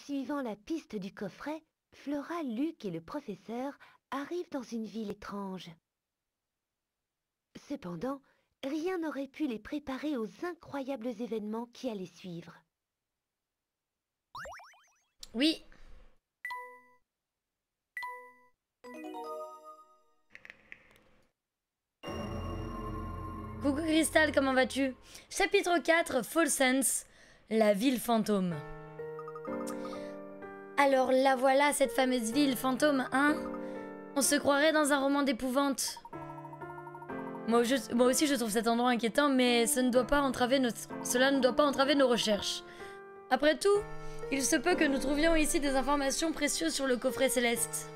Suivant la piste du coffret, Flora, Luc et le professeur arrivent dans une ville étrange. Cependant, rien n'aurait pu les préparer aux incroyables événements qui allaient suivre. Oui. Coucou Crystal, comment vas-tu? Chapitre 4, Fall Sense, la ville fantôme. Alors la voilà, cette fameuse ville fantôme, hein? On se croirait dans un roman d'épouvante. Moi aussi je trouve cet endroit inquiétant, mais cela ne doit pas entraver nos recherches. Après tout, il se peut que nous trouvions ici des informations précieuses sur le coffret céleste.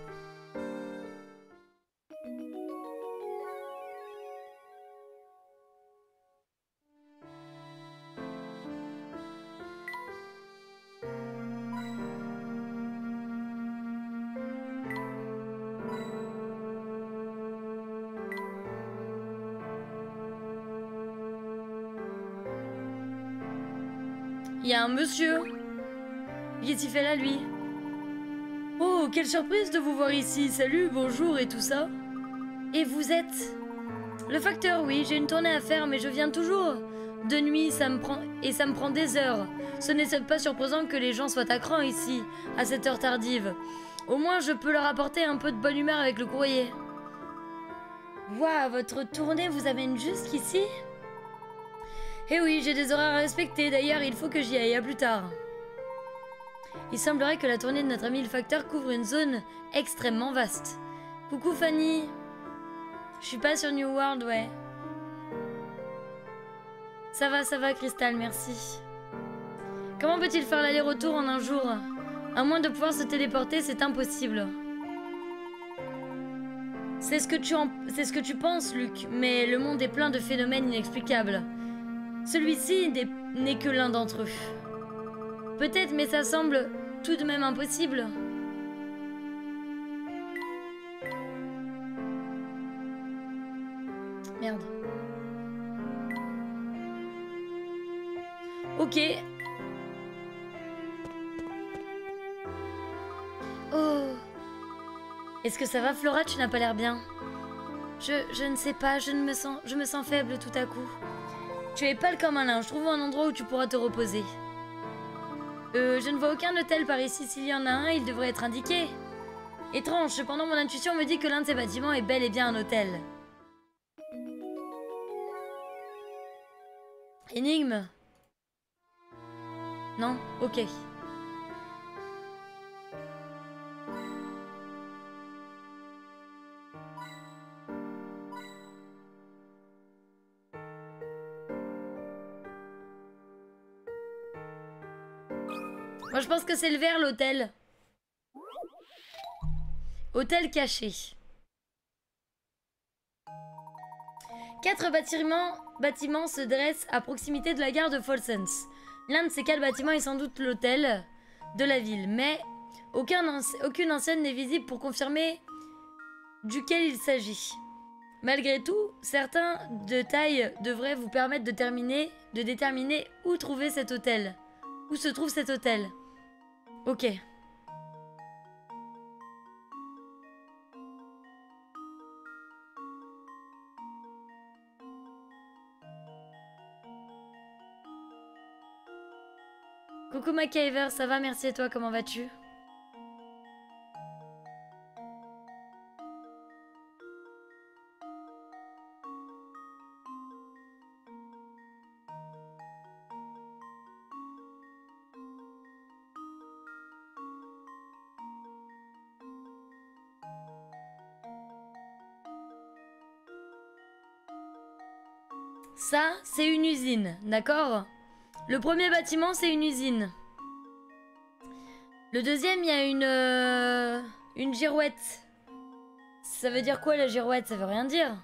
Il y a un monsieur. Qu'est-ce qu'il fait là, lui? Oh, quelle surprise de vous voir ici. Salut, bonjour et tout ça. Et vous êtes... Le facteur, oui, j'ai une tournée à faire, mais je viens toujours. De nuit, ça me prend des heures. Ce n'est pas surprenant que les gens soient à cran ici, à cette heure tardive. Au moins, je peux leur apporter un peu de bonne humeur avec le courrier. Waouh, votre tournée vous amène jusqu'ici? Eh oui, j'ai des horaires à respecter. D'ailleurs, il faut que j'y aille. À plus tard. Il semblerait que la tournée de notre ami le facteur couvre une zone extrêmement vaste. Coucou Fanny. Je suis pas sur New World, ouais. Ça va, Crystal, merci. Comment peut-il faire l'aller-retour en un jour? À moins de pouvoir se téléporter, c'est impossible. C'est ce que tu penses, Luc, mais le monde est plein de phénomènes inexplicables. Celui-ci n'est que l'un d'entre eux. Peut-être, mais ça semble tout de même impossible. Merde. Ok. Oh. Est-ce que ça va, Flora? Tu n'as pas l'air bien. Je ne sais pas, je me sens faible tout à coup. Tu es pâle comme un linge, trouve un endroit où tu pourras te reposer. Je ne vois aucun hôtel par ici. S'il y en a un, il devrait être indiqué. Étrange, cependant mon intuition me dit que l'un de ces bâtiments est bel et bien un hôtel. Énigme? Non? Ok. Moi je pense que c'est le vert, l'hôtel. Hôtel caché. 4 bâtiments se dressent à proximité de la gare de Fall Sense. L'un de ces 4 bâtiments est sans doute l'hôtel de la ville, mais aucune ancienne n'est visible pour confirmer duquel il s'agit. Malgré tout, certains de taille devraient vous permettre de déterminer où trouver cet hôtel. Où se trouve cet hôtel? Ok. Coucou MacGyver, ça va, merci et toi, comment vas-tu? Ça, c'est une usine, d'accord? Le premier bâtiment, c'est une usine. Le deuxième, il y a une girouette. Ça veut dire quoi la girouette? Ça veut rien dire.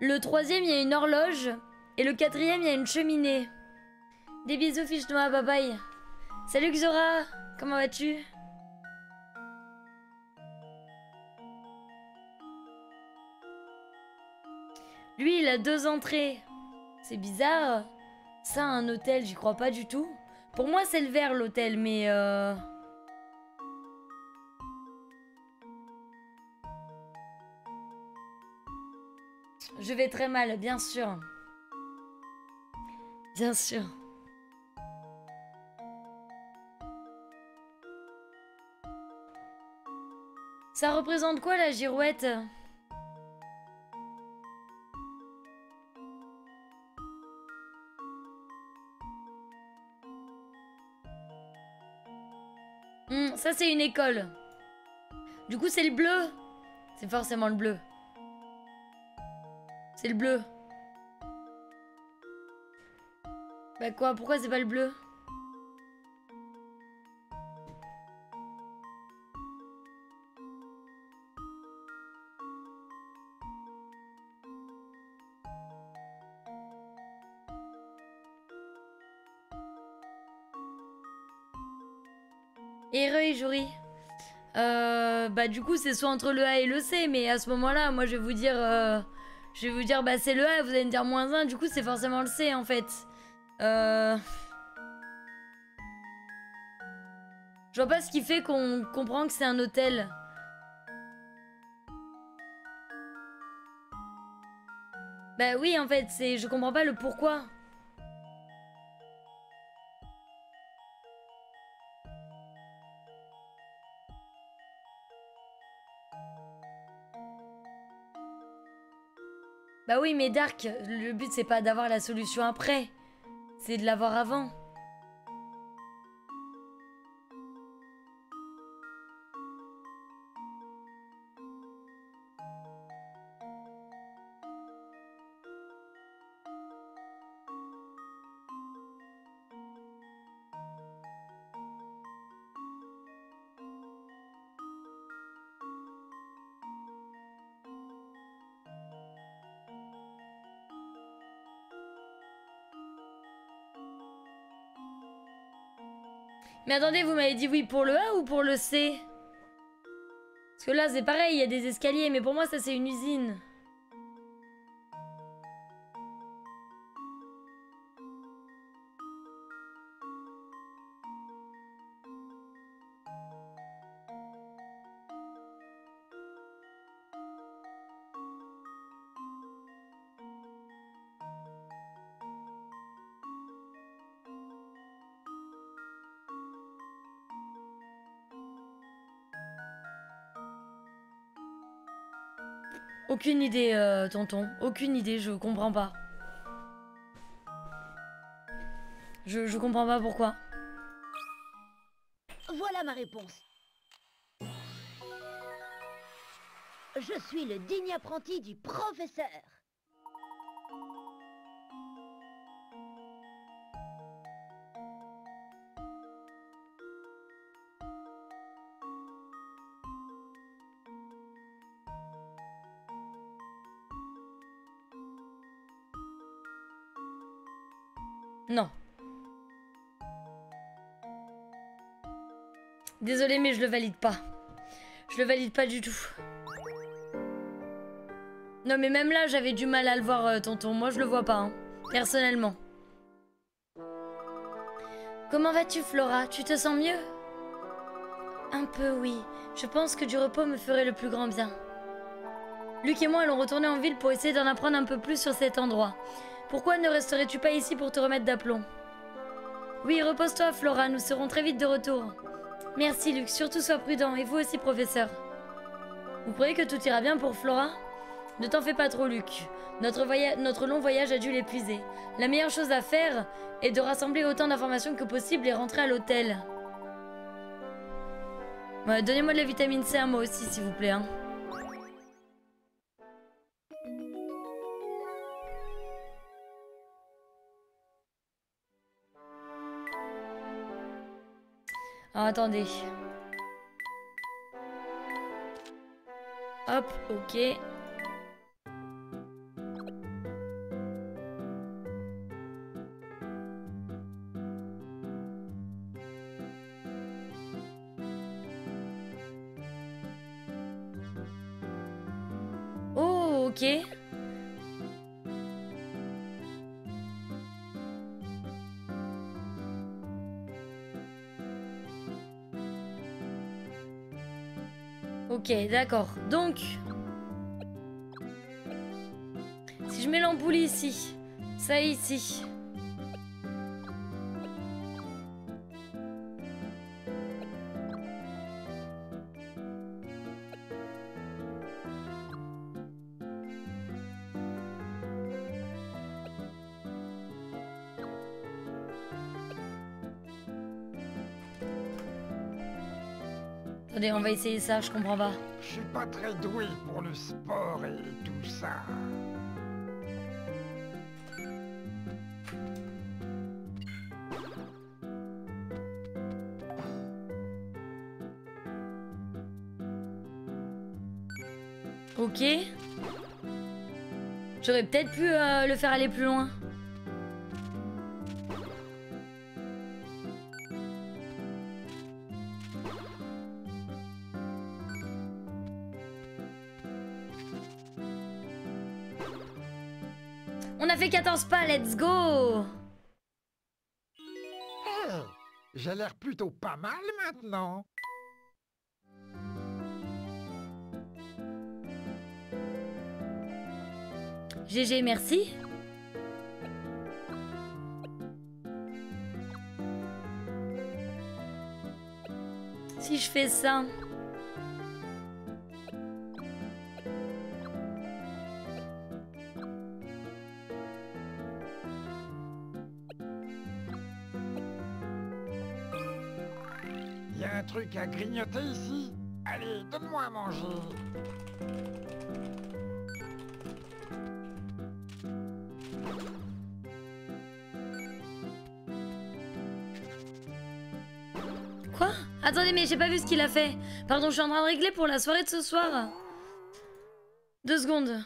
Le troisième, il y a une horloge. Et le quatrième, il y a une cheminée. Des bisous, fiche noire, bye bye. Salut Xora, comment vas-tu? Lui, il a 2 entrées. C'est bizarre. Ça, un hôtel, j'y crois pas du tout. Pour moi, c'est le vert, l'hôtel, mais... Je vais très mal, bien sûr. Bien sûr. Ça représente quoi, la girouette? Ça, c'est une école. Du coup, c'est le bleu. C'est forcément le bleu. C'est le bleu. Bah quoi? Pourquoi c'est pas le bleu? Heureux et jury. Bah du coup c'est soit entre le A et le C, mais à ce moment-là, moi je vais vous dire, bah c'est le A, vous allez me dire -1, du coup c'est forcément le C en fait. Je vois pas ce qui fait qu'on comprend que c'est un hôtel. Bah oui en fait, je comprends pas le pourquoi. Bah oui, mais Dark, le but c'est pas d'avoir la solution après, c'est de l'avoir avant. Mais attendez, vous m'avez dit oui pour le A ou pour le C? Parce que là c'est pareil, il y a des escaliers, mais pour moi ça c'est une usine. Aucune idée, tonton. Aucune idée, je comprends pas. Je comprends pas pourquoi. Voilà ma réponse. Je suis le digne apprenti du professeur. Non. Désolée, mais je le valide pas. Je le valide pas du tout. Non, mais même là, j'avais du mal à le voir, tonton. Moi, je le vois pas, hein, personnellement. Comment vas-tu, Flora? Tu te sens mieux? Un peu, oui. Je pense que du repos me ferait le plus grand bien. Luc et moi allons retourner en ville pour essayer d'en apprendre un peu plus sur cet endroit. Pourquoi ne resterais-tu pas ici pour te remettre d'aplomb? Oui, repose-toi, Flora. Nous serons très vite de retour. Merci, Luc. Surtout sois prudent. Et vous aussi, professeur. Vous croyez que tout ira bien pour Flora? Ne t'en fais pas trop, Luc. Notre long voyage a dû l'épuiser. La meilleure chose à faire est de rassembler autant d'informations que possible et rentrer à l'hôtel. Ouais, donnez-moi de la vitamine C à moi aussi, s'il vous plaît. Hein. Ah, attendez. Hop, ok. Oh, ok. Ok, d'accord. Donc, si je mets l'ampoule ici, ça ici. Attendez, on va essayer ça, je comprends pas. Je suis pas très doué pour le sport et tout ça. Ok. J'aurais peut-être pu le faire aller plus loin. On a fait 14 pas, let's go! Hey, j'ai l'air plutôt pas mal maintenant. GG, merci. Si je fais ça... Y a un truc à grignoter ici? Allez, donne-moi à manger. Quoi? Attendez, mais j'ai pas vu ce qu'il a fait. Pardon, je suis en train de régler pour la soirée de ce soir. 2 secondes.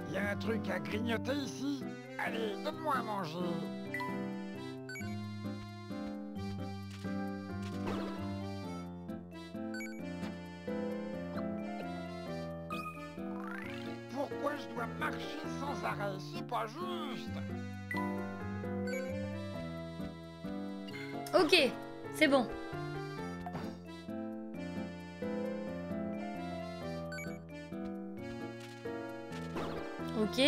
Y a un truc à grignoter ici? Allez, donne-moi à manger. Pourquoi je dois marcher sans arrêt? C'est pas juste. Ok, c'est bon. Ok.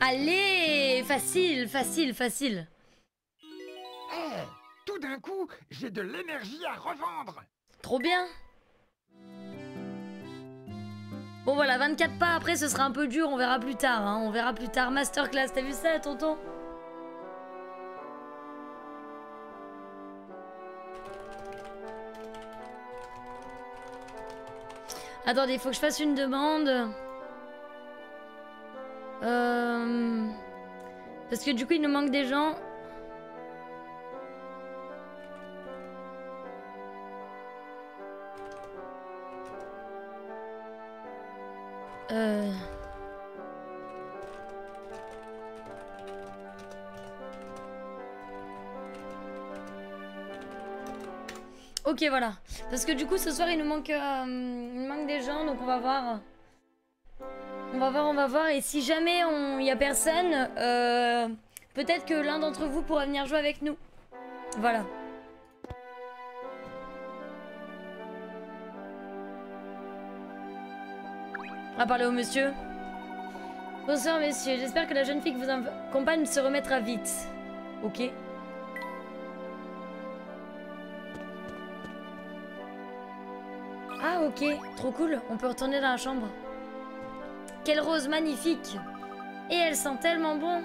Allez, facile, facile, facile. Hey, tout d'un coup, j'ai de l'énergie à revendre. Trop bien. Bon voilà, 24 pas après, ce sera un peu dur, on verra plus tard. Hein, on verra plus tard. Masterclass, t'as vu ça, tonton? Attendez, il faut que je fasse une demande. Parce que du coup, il nous manque des gens. Ok, voilà. Parce que du coup, ce soir, il nous manque des gens, donc on va voir. On va voir. Et si jamais il y a personne, peut-être que l'un d'entre vous pourra venir jouer avec nous. Voilà. On va parler au monsieur. Bonsoir, messieurs. J'espère que la jeune fille qui vous accompagne se remettra vite. Ok. Ah, ok. Trop cool. On peut retourner dans la chambre. Quelle rose magnifique. Et elle sent tellement bon.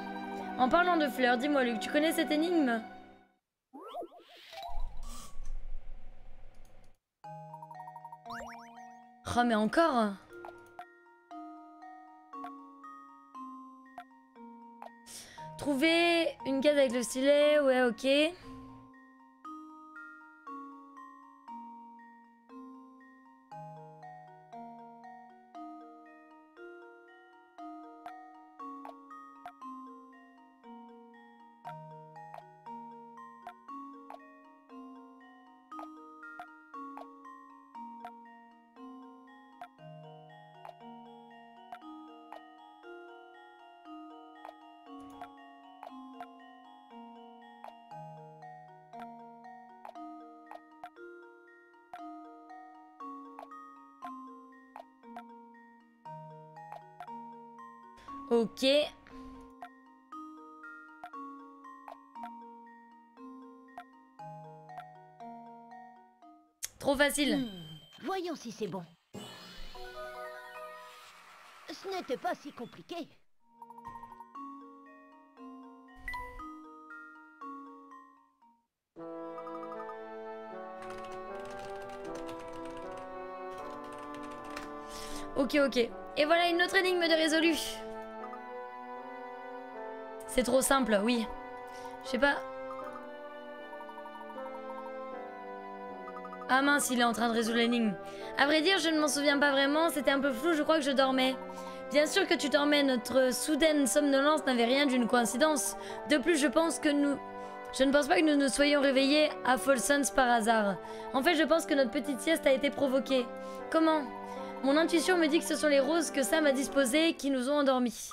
En parlant de fleurs, dis-moi, Luc, tu connais cette énigme? Oh, mais encore? Trouver une case avec le stylet, ouais, ok. Ok. Trop facile. Voyons si c'est bon. Ce n'était pas si compliqué. Ok, ok. Et voilà une autre énigme de résolue. C'est trop simple, oui. Je sais pas. Ah mince, il est en train de résoudre l'énigme. À vrai dire, je ne m'en souviens pas vraiment, c'était un peu flou, je crois que je dormais. Bien sûr que tu dormais, notre soudaine somnolence n'avait rien d'une coïncidence. De plus, je ne pense pas que nous nous soyons réveillés à Folsons par hasard. En fait, je pense que notre petite sieste a été provoquée. Comment? Mon intuition me dit que ce sont les roses que Sam a disposées qui nous ont endormis.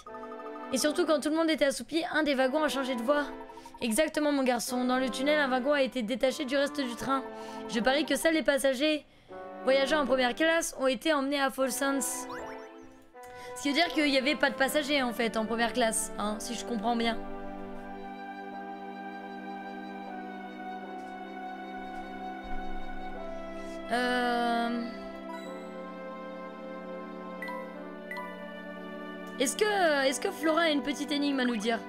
Et surtout, quand tout le monde était assoupi, un des wagons a changé de voie. Exactement, mon garçon. Dans le tunnel, un wagon a été détaché du reste du train. Je parie que seuls les passagers voyageant en première classe ont été emmenés à Folsons. Ce qui veut dire qu'il n'y avait pas de passagers, en fait, en première classe, hein, si je comprends bien. Est-ce que Flora a une petite énigme à nous dire?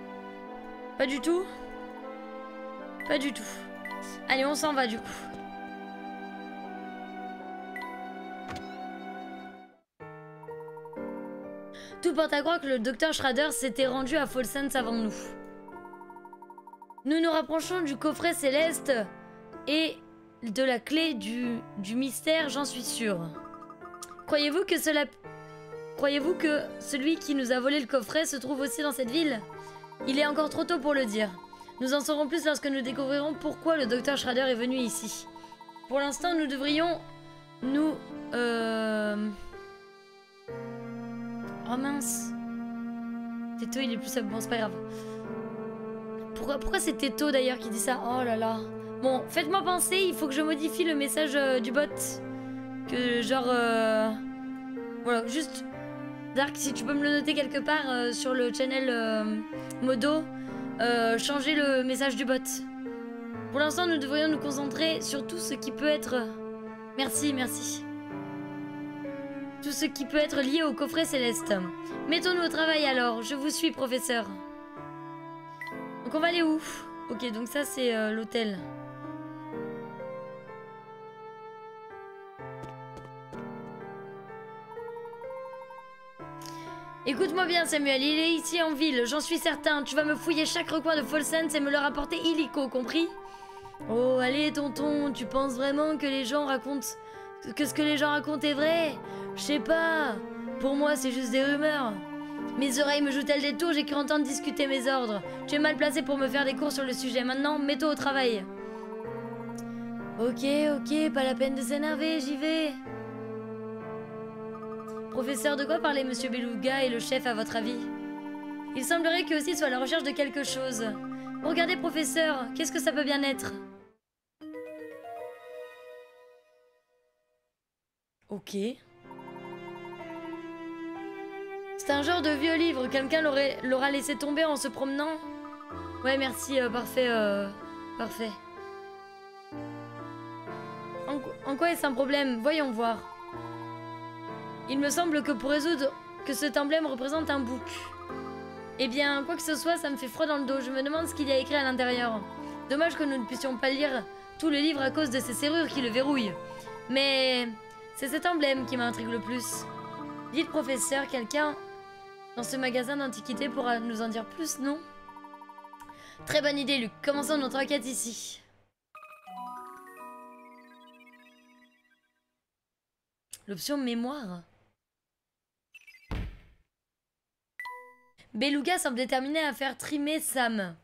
Pas du tout? Pas du tout. Allez, on s'en va du coup. Tout porte à croire que le docteur Schrader s'était rendu à Folsons avant nous. Nous nous rapprochons du coffret céleste et de la clé du mystère, j'en suis sûre. Croyez-vous que celui qui nous a volé le coffret se trouve aussi dans cette ville? Il est encore trop tôt pour le dire. Nous en saurons plus lorsque nous découvrirons pourquoi le docteur Schrader est venu ici. Pour l'instant, nous devrions Oh mince. Teto, il est plus... Bon, c'est pas grave. Pourquoi c'est Teto d'ailleurs qui dit ça? Oh là là. Bon, faites-moi penser, il faut que je modifie le message du bot. Que genre... Voilà, juste... Dark, si tu peux me le noter quelque part sur le channel Modo, changer le message du bot. Pour l'instant, nous devrions nous concentrer sur tout ce qui peut être... Merci, merci. Tout ce qui peut être lié au coffret céleste. Mettons-nous au travail alors. Je vous suis, professeur. Donc on va aller où? Ok, donc ça c'est l'hôtel. Écoute-moi bien, Samuel, il est ici en ville, j'en suis certain. Tu vas me fouiller chaque recoin de Folsons et me le rapporter illico, compris? Oh, allez, tonton, tu penses vraiment que les gens racontent... que ce que les gens racontent est vrai? Je sais pas. Pour moi, c'est juste des rumeurs. Mes oreilles me jouent-elles des tours, j'ai cru entendre discuter mes ordres. Tu es mal placé pour me faire des cours sur le sujet. Maintenant, mets-toi au travail. Ok, pas la peine de s'énerver, j'y vais. Professeur, de quoi parlait Monsieur Beluga et le chef à votre avis? Il semblerait qu'eux aussi soient à la recherche de quelque chose. Regardez, professeur, qu'est-ce que ça peut bien être? Ok. C'est un genre de vieux livre, quelqu'un l'aura laissé tomber en se promenant? Ouais, merci, parfait, parfait. En quoi est-ce un problème? Voyons voir. Il me semble que pour résoudre que cet emblème représente un bouc. Eh bien, quoi que ce soit, ça me fait froid dans le dos. Je me demande ce qu'il y a écrit à l'intérieur. Dommage que nous ne puissions pas lire tout le livre à cause de ces serrures qui le verrouillent. Mais c'est cet emblème qui m'intrigue le plus. Dites, professeur, quelqu'un dans ce magasin d'antiquités pourra nous en dire plus, non? Très bonne idée, Luc. Commençons notre enquête ici. L'option mémoire. Beluga semble déterminé à faire trimer Sam.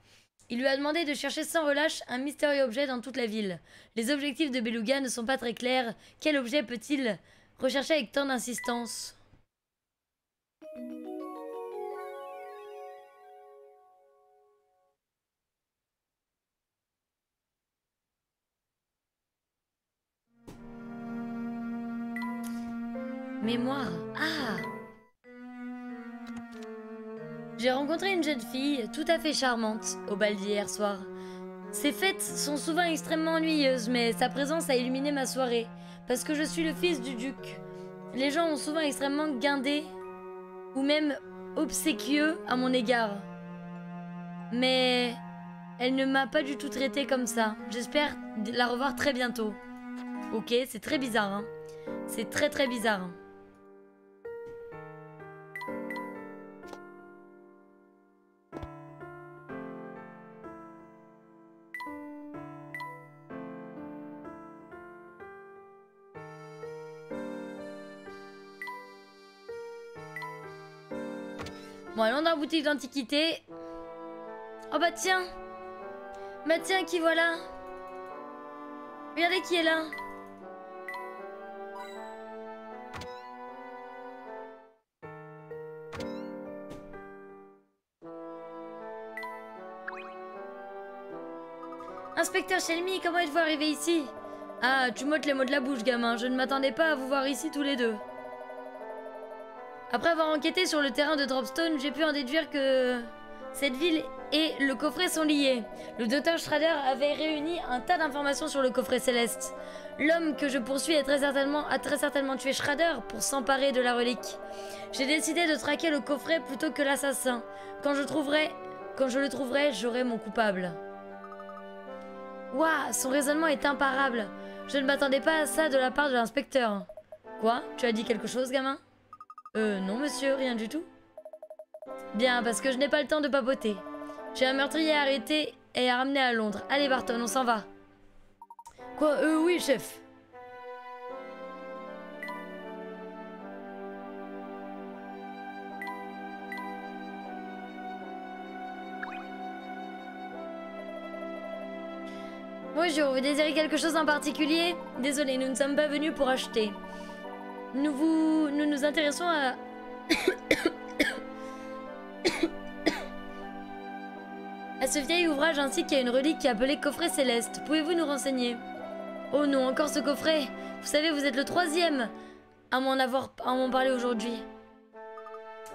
Il lui a demandé de chercher sans relâche un mystérieux objet dans toute la ville. Les objectifs de Beluga ne sont pas très clairs. Quel objet peut-il rechercher avec tant d'insistance? Mémoire. Ah! J'ai rencontré une jeune fille tout à fait charmante au bal d'hier soir. Ses fêtes sont souvent extrêmement ennuyeuses, mais sa présence a illuminé ma soirée, parce que je suis le fils du duc. Les gens ont souvent extrêmement guindé, ou même obséquieux à mon égard. Mais elle ne m'a pas du tout traité comme ça. J'espère la revoir très bientôt. Ok, c'est très bizarre, hein. C'est très très bizarre. Bon, allons dans la boutique d'antiquité. Oh bah tiens. Bah tiens, qui voilà. Regardez qui est là. Inspecteur Shelmy, comment êtes-vous arrivé ici? Ah, tu m'ôtes les mots de la bouche, gamin. Je ne m'attendais pas à vous voir ici tous les deux. Après avoir enquêté sur le terrain de Dropstone, j'ai pu en déduire que cette ville et le coffret sont liés. Le docteur Schrader avait réuni un tas d'informations sur le coffret céleste. L'homme que je poursuis a très certainement tué Schrader pour s'emparer de la relique. J'ai décidé de traquer le coffret plutôt que l'assassin. Quand je le trouverai, j'aurai mon coupable. Ouah, son raisonnement est imparable. Je ne m'attendais pas à ça de la part de l'inspecteur. Quoi? Tu as dit quelque chose, gamin? Non, monsieur, rien du tout. Bien, parce que je n'ai pas le temps de papoter. J'ai un meurtrier à arrêter et à ramener à Londres. Allez, Barton, on s'en va. Quoi? Oui, chef. Bonjour, vous désirez quelque chose en particulier? Désolé, nous ne sommes pas venus pour acheter. Nous nous intéressons à... à ce vieil ouvrage ainsi qu'à une relique appelée coffret céleste. Pouvez-vous nous renseigner? Oh non, encore ce coffret. Vous savez, vous êtes le troisième à m'en parler aujourd'hui.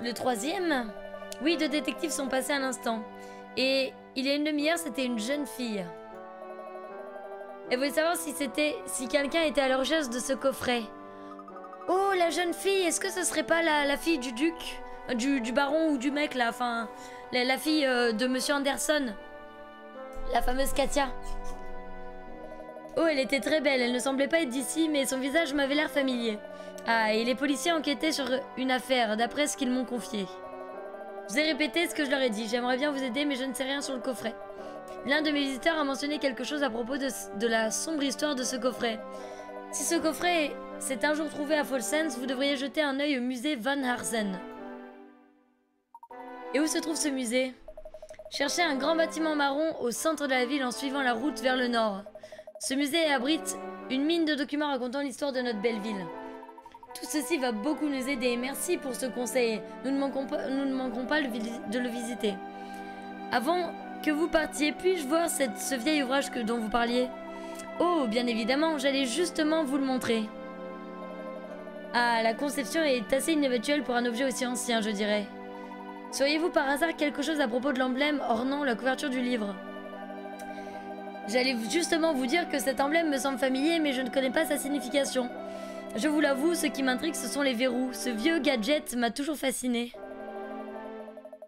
Le troisième? Oui, 2 détectives sont passés à l'instant. Et il y a une demi-heure, c'était une jeune fille. Elle voulait savoir si quelqu'un était à la recherche de ce coffret. Oh, la jeune fille, est-ce que ce serait pas la fille du duc, du baron ou du mec là, enfin, la fille de Monsieur Anderson, la fameuse Katia. Oh, elle était très belle, elle ne semblait pas être d'ici, mais son visage m'avait l'air familier. Ah, et les policiers enquêtaient sur une affaire, d'après ce qu'ils m'ont confié. Je vous ai répété ce que je leur ai dit, j'aimerais bien vous aider, mais je ne sais rien sur le coffret. L'un de mes visiteurs a mentionné quelque chose à propos de la sombre histoire de ce coffret. Si ce coffret s'est un jour trouvé à Folsens, vous devriez jeter un œil au musée Van Harsen. Et où se trouve ce musée? Cherchez un grand bâtiment marron au centre de la ville en suivant la route vers le nord. Ce musée abrite une mine de documents racontant l'histoire de notre belle ville. Tout ceci va beaucoup nous aider. Merci pour ce conseil. Nous ne manquerons pas de le visiter. Avant que vous partiez, puis-je voir ce vieil ouvrage dont vous parliez? Oh, bien évidemment, j'allais justement vous le montrer. Ah, la conception est assez inhabituelle pour un objet aussi ancien, je dirais. Sauriez-vous par hasard quelque chose à propos de l'emblème ornant la couverture du livre? J'allais justement vous dire que cet emblème me semble familier, mais je ne connais pas sa signification. Je vous l'avoue, ce qui m'intrigue, ce sont les verrous. Ce vieux gadget m'a toujours fasciné.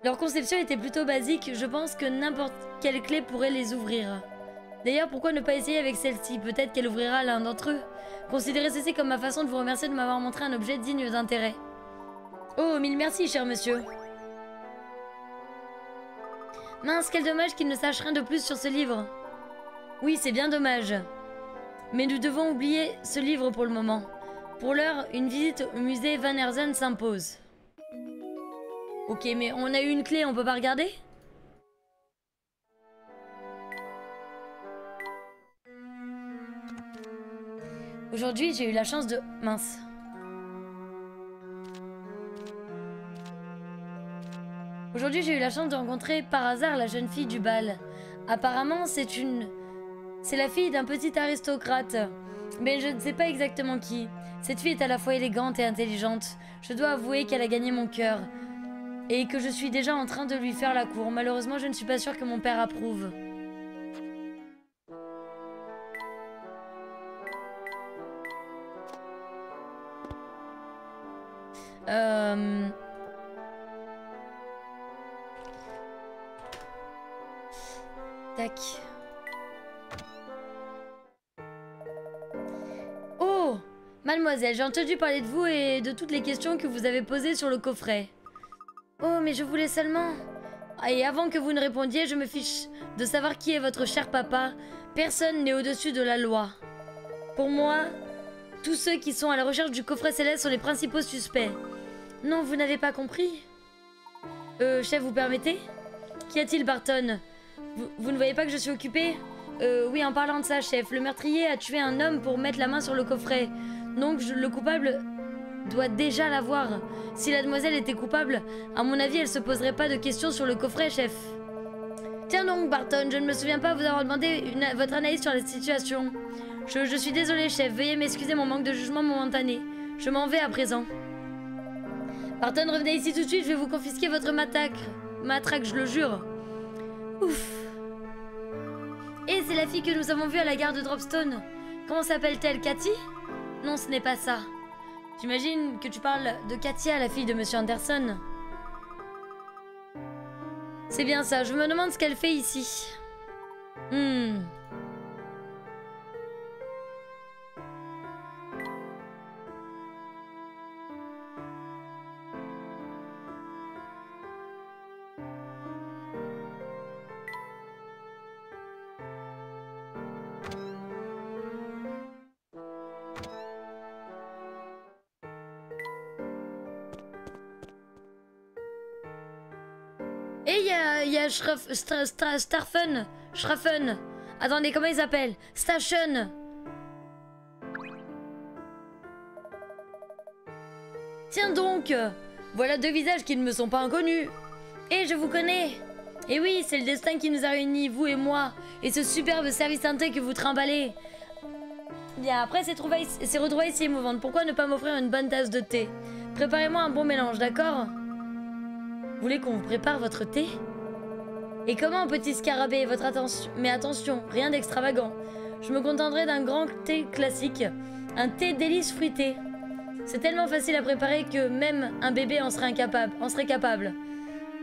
Leur conception était plutôt basique, je pense que n'importe quelle clé pourrait les ouvrir. D'ailleurs, pourquoi ne pas essayer avec celle-ci? Peut-être qu'elle ouvrira l'un d'entre eux. Considérez ceci comme ma façon de vous remercier de m'avoir montré un objet digne d'intérêt. Oh, mille merci, cher monsieur. Mince, quel dommage qu'il ne sache rien de plus sur ce livre. Oui, c'est bien dommage. Mais nous devons oublier ce livre pour le moment. Pour l'heure, une visite au musée Van Herzen s'impose. Ok, mais on a eu une clé, on peut pas regarder? Aujourd'hui, j'ai eu la chance de... Mince. Aujourd'hui, j'ai eu la chance de rencontrer par hasard la jeune fille du bal. Apparemment, c'est la fille d'un petit aristocrate. Mais je ne sais pas exactement qui. Cette fille est à la fois élégante et intelligente. Je dois avouer qu'elle a gagné mon cœur. et que je suis déjà en train de lui faire la cour. Malheureusement, je ne suis pas sûre que mon père approuve. Tac. Oh, mademoiselle, j'ai entendu parler de vous et de toutes les questions que vous avez posées sur le coffret. Oh, mais je voulais seulement... Et avant que vous ne répondiez, je me fiche de savoir qui est votre cher papa. Personne n'est au-dessus de la loi. Pour moi, tous ceux qui sont à la recherche du coffret céleste sont les principaux suspects. Non, vous n'avez pas compris? Chef, vous permettez? Qu'y a-t-il, Barton? Vous ne voyez pas que je suis occupée? Oui, en parlant de ça, chef, le meurtrier a tué un homme pour mettre la main sur le coffret. Donc, le coupable doit déjà l'avoir. Si la demoiselle était coupable, à mon avis, elle se poserait pas de questions sur le coffret, chef. Tiens donc, Barton, je ne me souviens pas vous avoir demandé votre analyse sur la situation. Je suis désolée, chef. Veuillez m'excuser mon manque de jugement momentané. Je m'en vais à présent. Barton, revenez ici tout de suite, je vais vous confisquer votre matraque, je le jure. Ouf. Et c'est la fille que nous avons vue à la gare de Dropstone. Comment s'appelle-t-elle, Cathy? Non, ce n'est pas ça. J'imagine que tu parles de Katia, la fille de Monsieur Anderson. C'est bien ça, je me demande ce qu'elle fait ici. Et il y a Starfun. Attendez, comment il s'appelle? Station. Tiens donc, voilà deux visages qui ne me sont pas inconnus. Et je vous connais. Et oui, c'est le destin qui nous a réunis, vous et moi, et ce superbe service santé que vous trimballez. Bien, après ces retrouvailles si émouvantes, pourquoi ne pas m'offrir une bonne tasse de thé? Préparez-moi un bon mélange, d'accord? Vous voulez qu'on vous prépare votre thé? Et comment, petit scarabée, votre attention... Mais attention, rien d'extravagant. Je me contenterai d'un grand thé classique, un thé délice fruité. C'est tellement facile à préparer que même un bébé en serait capable.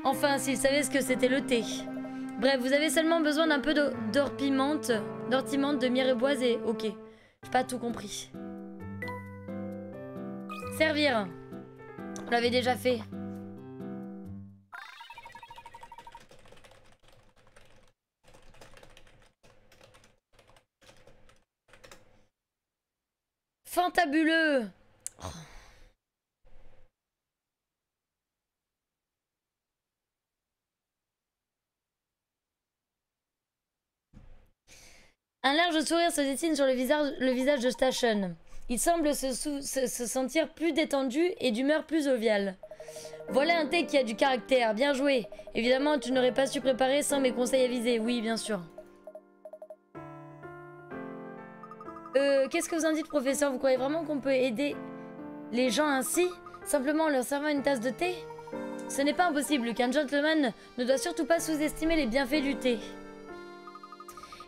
Enfin, s'il savait ce que c'était le thé. Bref, vous avez seulement besoin d'un peu d'ortimante, de mirepoix et... Ok, j'ai pas tout compris. Servir. On l'avait déjà fait. Fantabuleux. Oh. Un large sourire se dessine sur le visage de Station. Il semble se sentir plus détendu et d'humeur plus joviale. Voilà un thé qui a du caractère, bien joué. Évidemment, tu n'aurais pas su préparer sans mes conseils avisés, oui, bien sûr. Qu'est-ce que vous en dites, professeur? Vous croyez vraiment qu'on peut aider les gens ainsi, simplement en leur servant une tasse de thé? Ce n'est pas impossible, qu'un gentleman ne doit surtout pas sous-estimer les bienfaits du thé.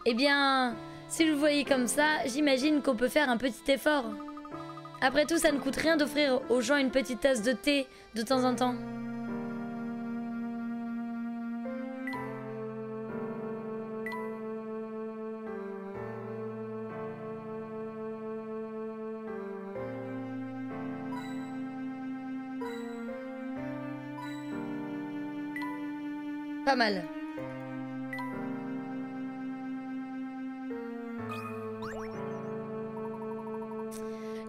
Eh bien, si vous le voyez comme ça, j'imagine qu'on peut faire un petit effort. Après tout, ça ne coûte rien d'offrir aux gens une petite tasse de thé de temps en temps. Pas mal.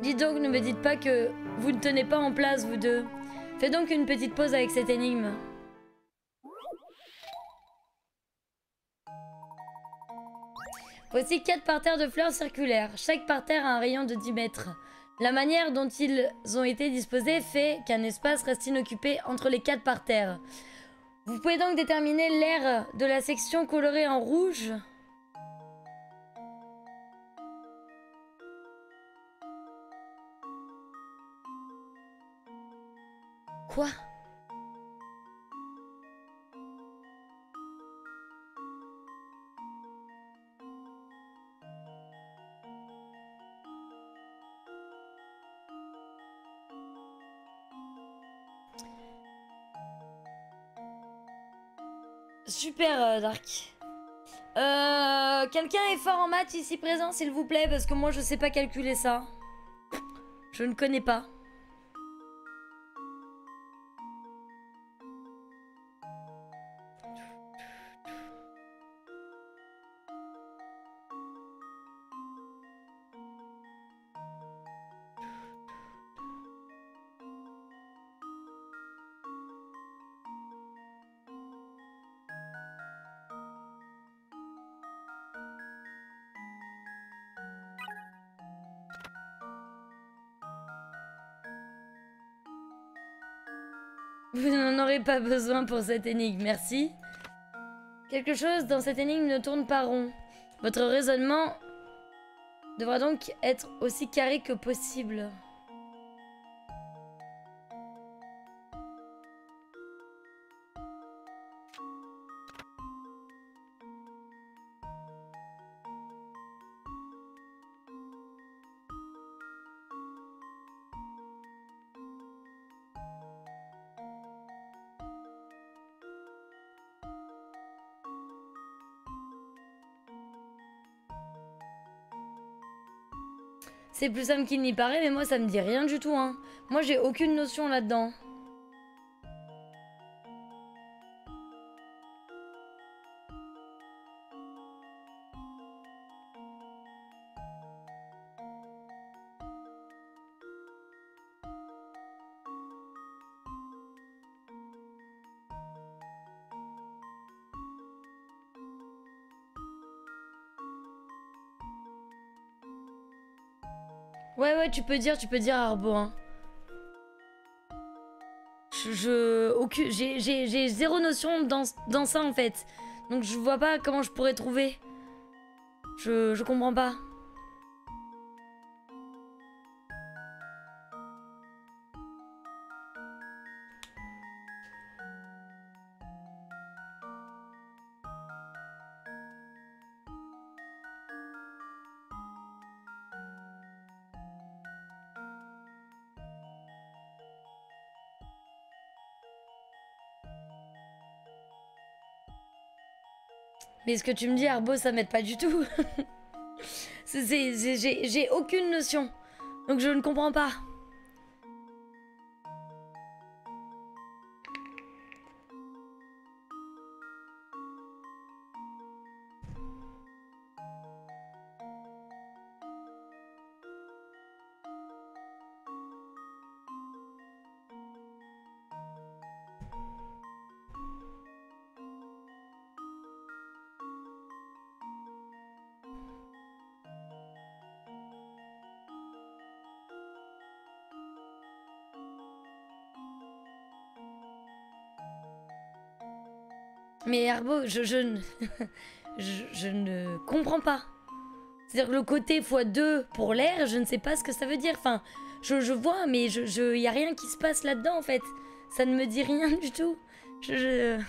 Dites donc, ne me dites pas que vous ne tenez pas en place, vous deux. Faites donc une petite pause avec cette énigme. Voici 4 parterres de fleurs circulaires. Chaque parterre a un rayon de 10 mètres. La manière dont ils ont été disposés fait qu'un espace reste inoccupé entre les 4 parterres. Vous pouvez donc déterminer l'aire de la section colorée en rouge. Quoi? Super, Dark. Quelqu'un est fort en maths ici présent, s'il vous plaît, parce que moi, je sais pas calculer ça. Je ne connais pas. Vous n'en aurez pas besoin pour cette énigme, merci. Quelque chose dans cette énigme ne tourne pas rond. Votre raisonnement devra donc être aussi carré que possible. C'est plus simple qu'il n'y paraît, mais moi ça me dit rien du tout, hein. Moi j'ai aucune notion là-dedans. Ouais, tu peux dire Arbo, hein. J'ai zéro notion dans ça en fait. Donc je vois pas comment je pourrais trouver. Je comprends pas. Mais ce que tu me dis, Arbo, ça m'aide pas du tout. J'ai aucune notion. Donc je ne comprends pas. Mais Arbo, je ne comprends pas. C'est-à-dire que le côté x2 pour l'air, je ne sais pas ce que ça veut dire. Enfin, je vois, mais y a rien qui se passe là-dedans en fait. Ça ne me dit rien du tout. Je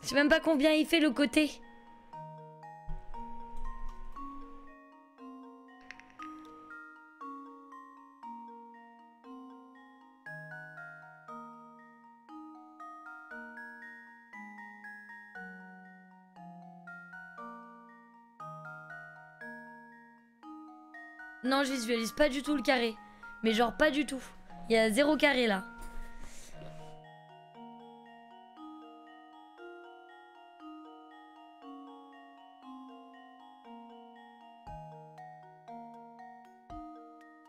sais même pas combien il fait le côté. Non, je visualise pas du tout le carré. Mais genre pas du tout. Il y a 0 carré là.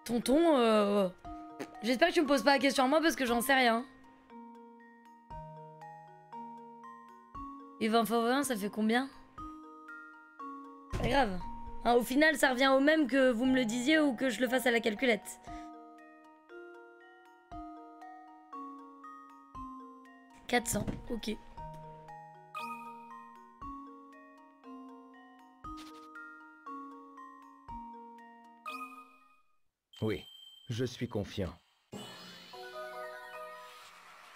Tonton, j'espère que tu me poses pas la question à moi parce que j'en sais rien. Et 20 fois 20, ça fait combien? Pas grave. Hein, au final, ça revient au même que vous me le disiez ou que je le fasse à la calculette. « 400, ok. Oui, je suis confiant.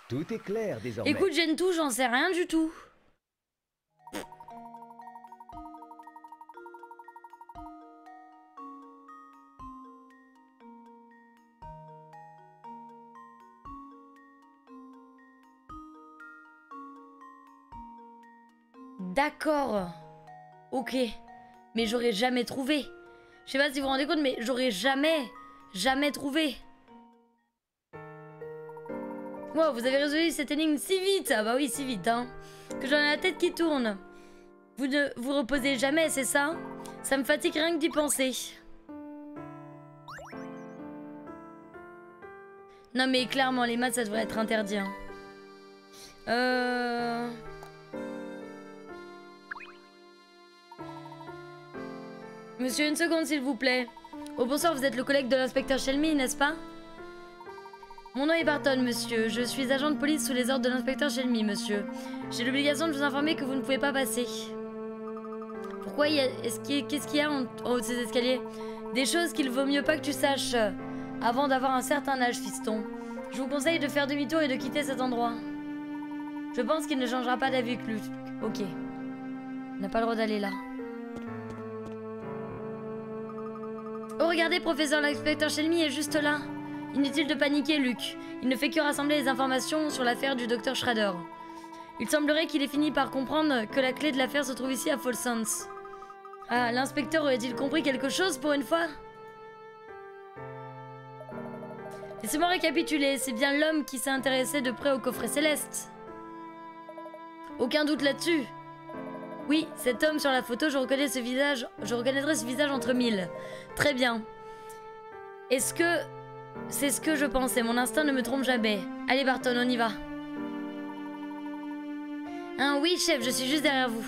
Tout est clair désormais. Écoute, Gentoo, j'en sais rien du tout. D'accord. Ok. Mais j'aurais jamais trouvé. Je sais pas si vous vous rendez compte, mais j'aurais jamais trouvé. Wow, vous avez résolu cette énigme si vite. Ah bah oui, si vite, hein. Que j'en ai la tête qui tourne. Vous ne vous reposez jamais, c'est ça? Ça me fatigue rien que d'y penser. Non mais clairement, les maths, ça devrait être interdit. Hein. Monsieur, une seconde, s'il vous plaît. Oh bonsoir, vous êtes le collègue de l'inspecteur Shelmy, n'est-ce pas? Mon nom est Barton, monsieur. Je suis agent de police sous les ordres de l'inspecteur Shelmy, monsieur. J'ai l'obligation de vous informer que vous ne pouvez pas passer. Pourquoi qu'est-ce qu'il y a en haut de ces escaliers? Des choses qu'il vaut mieux pas que tu saches avant d'avoir un certain âge, fiston. Je vous conseille de faire demi-tour et de quitter cet endroit. Je pense qu'il ne changera pas d'avis que lui. Ok. On n'a pas le droit d'aller là. Oh, regardez, professeur, l'inspecteur Shelmy est juste là. Inutile de paniquer, Luc. Il ne fait que rassembler les informations sur l'affaire du docteur Schrader. Il semblerait qu'il ait fini par comprendre que la clé de l'affaire se trouve ici à Folsons. Ah, l'inspecteur aurait-il compris quelque chose pour une fois? Laissez-moi récapituler, c'est bien l'homme qui s'est intéressé de près au coffret céleste. Aucun doute là-dessus. Oui, cet homme sur la photo, je reconnaîtrai ce visage entre mille. Très bien. Est-ce que... C'est ce que je pensais, mon instinct ne me trompe jamais. Allez Barton, on y va. Hein, oui, chef, je suis juste derrière vous.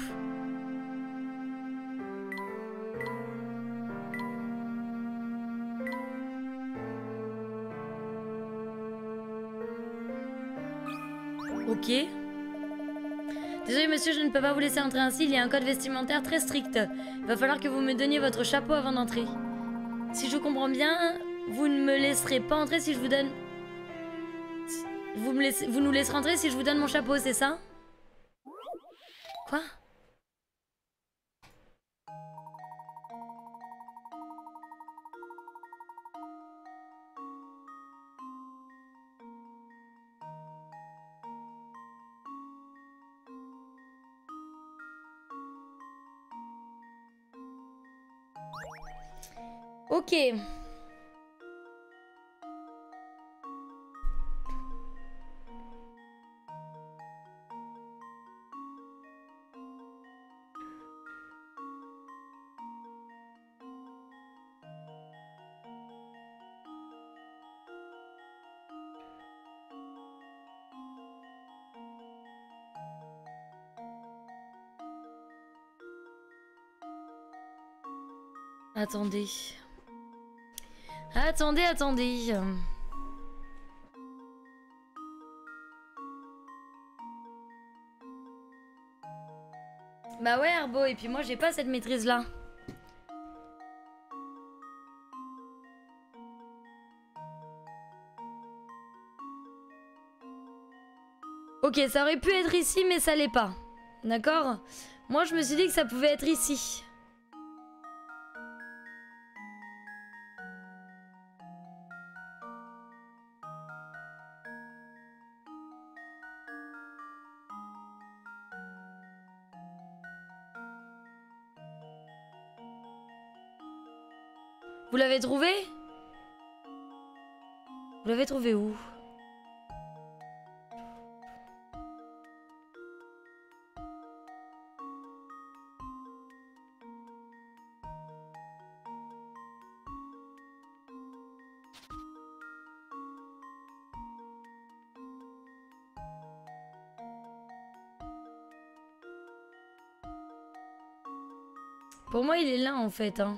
Ok. Désolé monsieur, je ne peux pas vous laisser entrer ainsi, il y a un code vestimentaire très strict. Il va falloir que vous me donniez votre chapeau avant d'entrer. Si je comprends bien, vous ne me laisserez pas entrer si je vous donne... Vous nous laisserez entrer si je vous donne mon chapeau, c'est ça? Quoi? Ok. Attendez. Attendez. Bah ouais, Herbo, et puis moi j'ai pas cette maîtrise-là. Ok, ça aurait pu être ici, mais ça l'est pas. D'accord? Moi je me suis dit que ça pouvait être ici. Vous l'avez trouvé? Vous l'avez trouvé où? Pour moi, il est là en fait, hein.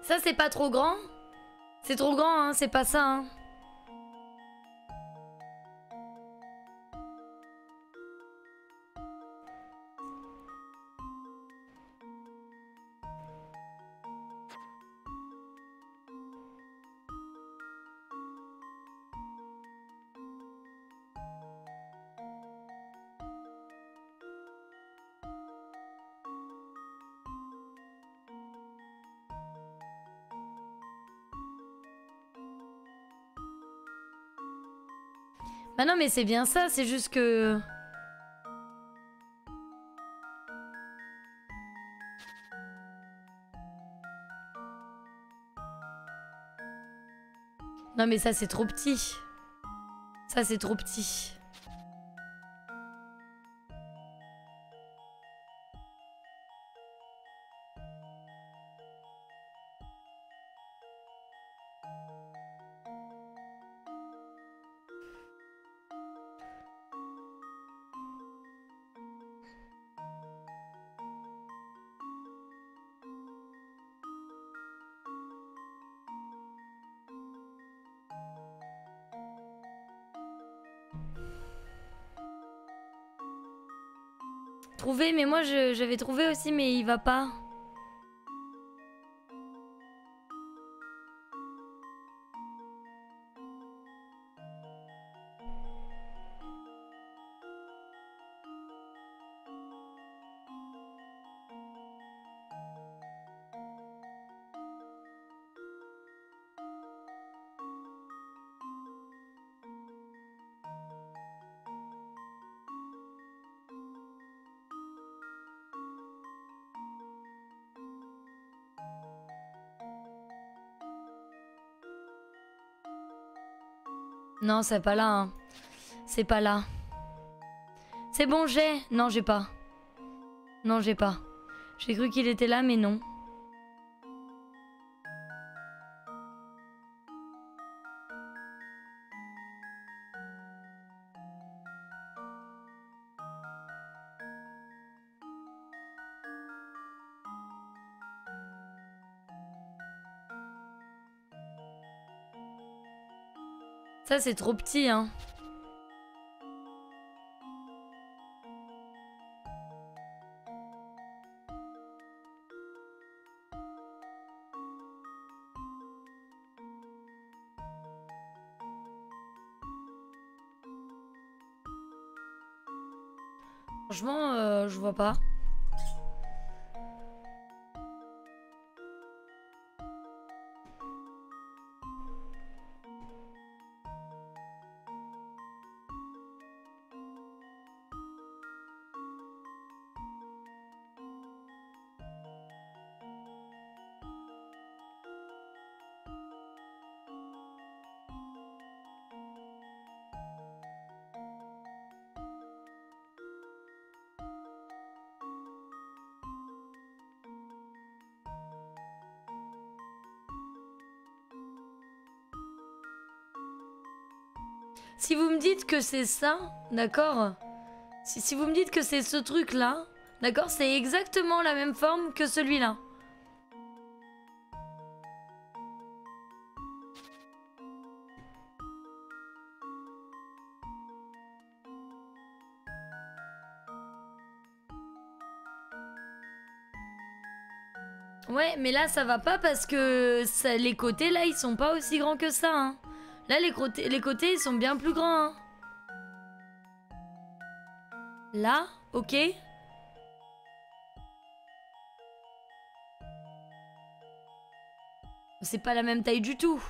Ça, c'est pas trop grand? C'est trop grand, hein, c'est pas ça, hein. Ah non mais c'est bien ça, c'est juste que... Non mais ça c'est trop petit. Ça c'est trop petit. Trouvé, mais moi j'avais trouvé aussi, mais il va pas. Non, c'est pas là. Hein. C'est pas là. C'est bon, j'ai. Non, j'ai pas. Non, j'ai pas. J'ai cru qu'il était là, mais non. Ça, c'est trop petit, hein. Franchement, je vois pas. Si vous me dites que c'est ça, d'accord? Si vous me dites que c'est ce truc-là, d'accord? C'est exactement la même forme que celui-là. Ouais, mais là, ça va pas parce que ça, les côtés, là, ils sont pas aussi grands que ça, hein. Là, les côtés, ils sont bien plus grands, hein. Là, ok. C'est pas la même taille du tout.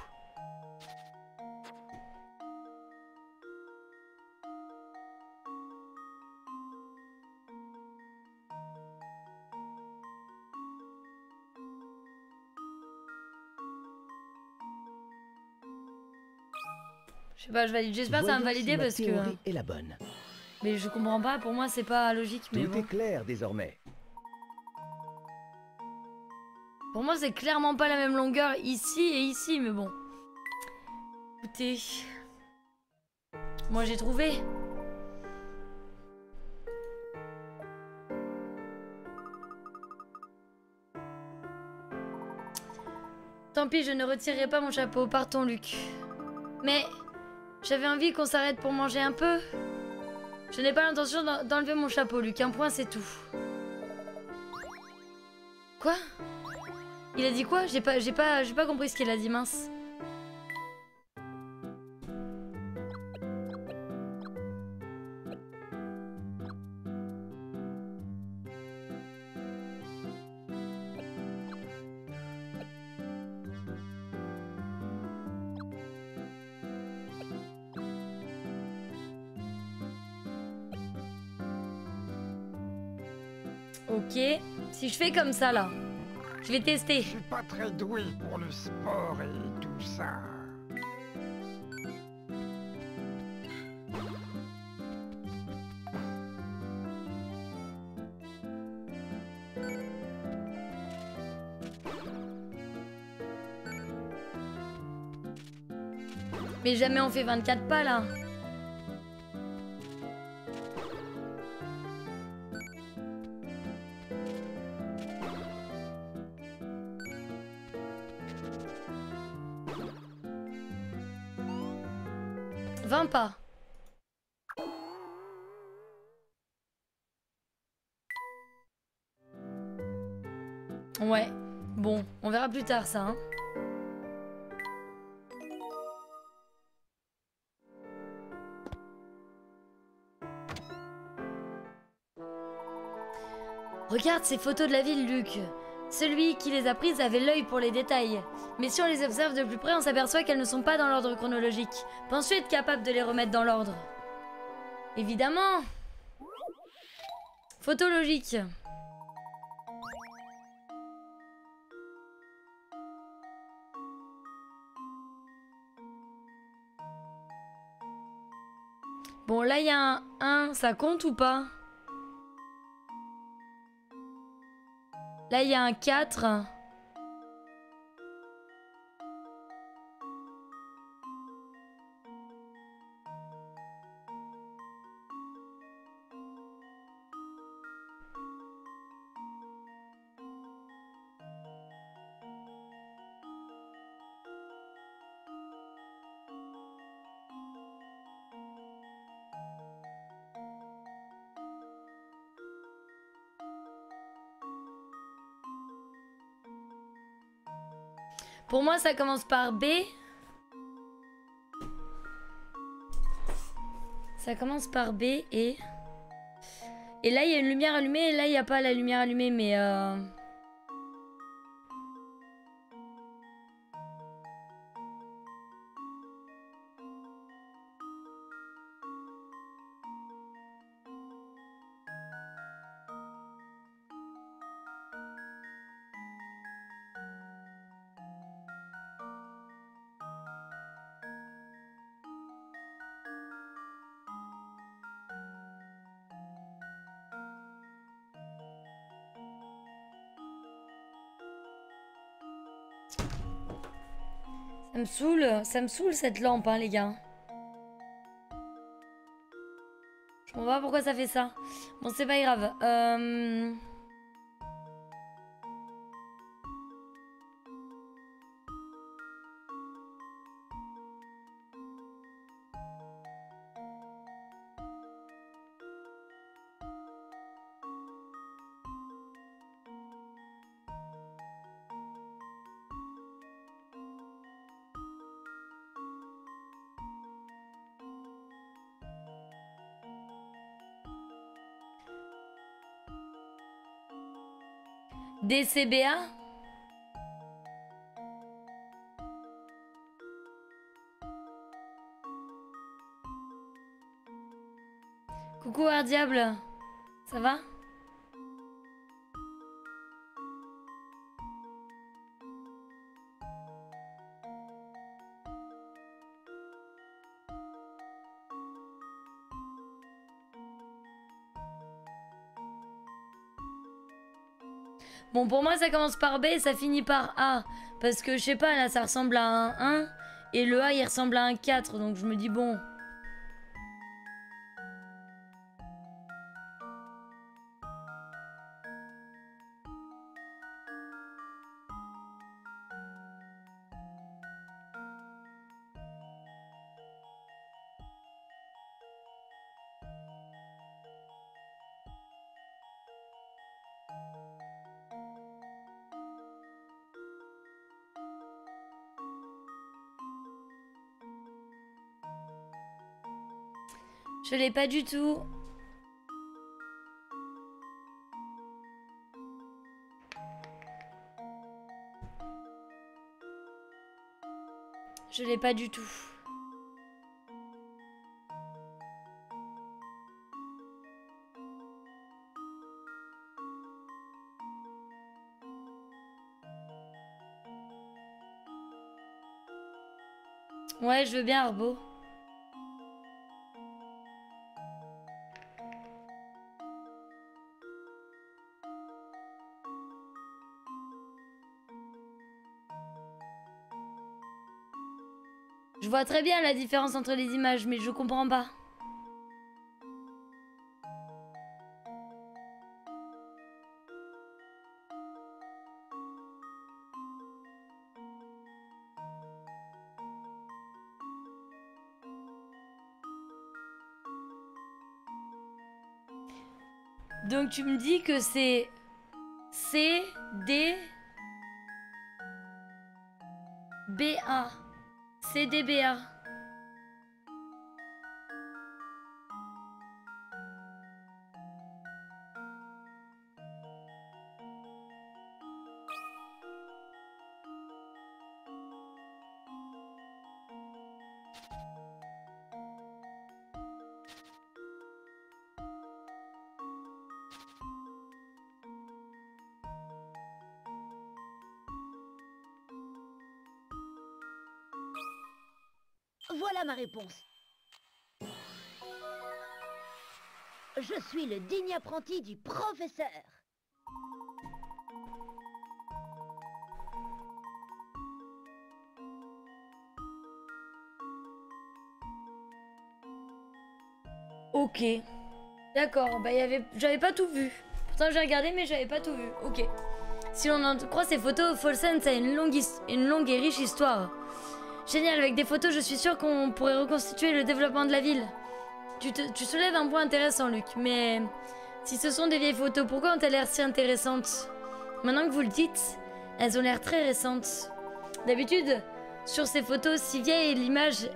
Je sais pas, je valide. J'espère que ça va me valider parce que... théorie est la bonne. Mais je comprends pas, pour moi c'est pas logique, mais Tout bon. est clair désormais. Pour moi c'est clairement pas la même longueur ici et ici, mais bon. Écoutez... Moi j'ai trouvé. Tant pis, je ne retirerai pas mon chapeau. Partons, Luc. Mais... J'avais envie qu'on s'arrête pour manger un peu. Je n'ai pas l'intention d'enlever mon chapeau, Luc. Un point, c'est tout. Quoi? Il a dit quoi? J'ai pas compris ce qu'il a dit, mince. Ok. Si je fais comme ça, là. Je vais Je tester. suis pas très doué pour le sport et tout ça. Mais jamais on fait 24 pas, là. Pas. Ouais. Bon, on verra plus tard ça. Hein. Regarde ces photos de la ville, Luc. Celui qui les a prises avait l'œil pour les détails. Mais si on les observe de plus près, on s'aperçoit qu'elles ne sont pas dans l'ordre chronologique. Penses-tu être capable de les remettre dans l'ordre? Évidemment. Photo logique. Bon, là, il y a un 1. Ça compte ou pas? Là, il y a un 4. Pour moi, ça commence par B. Ça commence par B et... Et là, il y a une lumière allumée et là, il n'y a pas la lumière allumée, mais... ça me saoule cette lampe, hein, les gars. Je comprends pas pourquoi ça fait ça. Bon, c'est pas grave. DCBA. Coucou Diable, ça va? Bon, pour moi, ça commence par B et ça finit par A. Parce que, je sais pas, là, ça ressemble à un 1. Et le A, il ressemble à un 4. Donc, je me dis, bon... Je l'ai pas du tout. Je l'ai pas du tout. Ouais, je veux bien, Arbo. Je vois très bien la différence entre les images, mais je comprends pas. Donc tu me dis que c'est C, D, B, A. C, D, B, A. Voilà ma réponse. Je suis le digne apprenti du professeur. Ok. D'accord, bah j'avais pas tout vu. Pourtant j'ai regardé mais j'avais pas tout vu. Ok. Si l'on en croit ces photos, Folsense a une longue et riche histoire. Génial, avec des photos je suis sûre qu'on pourrait reconstituer le développement de la ville. Tu soulèves un point intéressant Luc, mais si ce sont des vieilles photos, pourquoi ont-elles l'air si intéressantes? Maintenant que vous le dites, elles ont l'air très récentes. D'habitude, sur ces photos si vieilles, l'image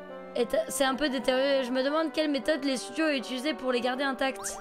c'est un peu détérioré. Je me demande quelle méthode les studios ont utilisée pour les garder intactes.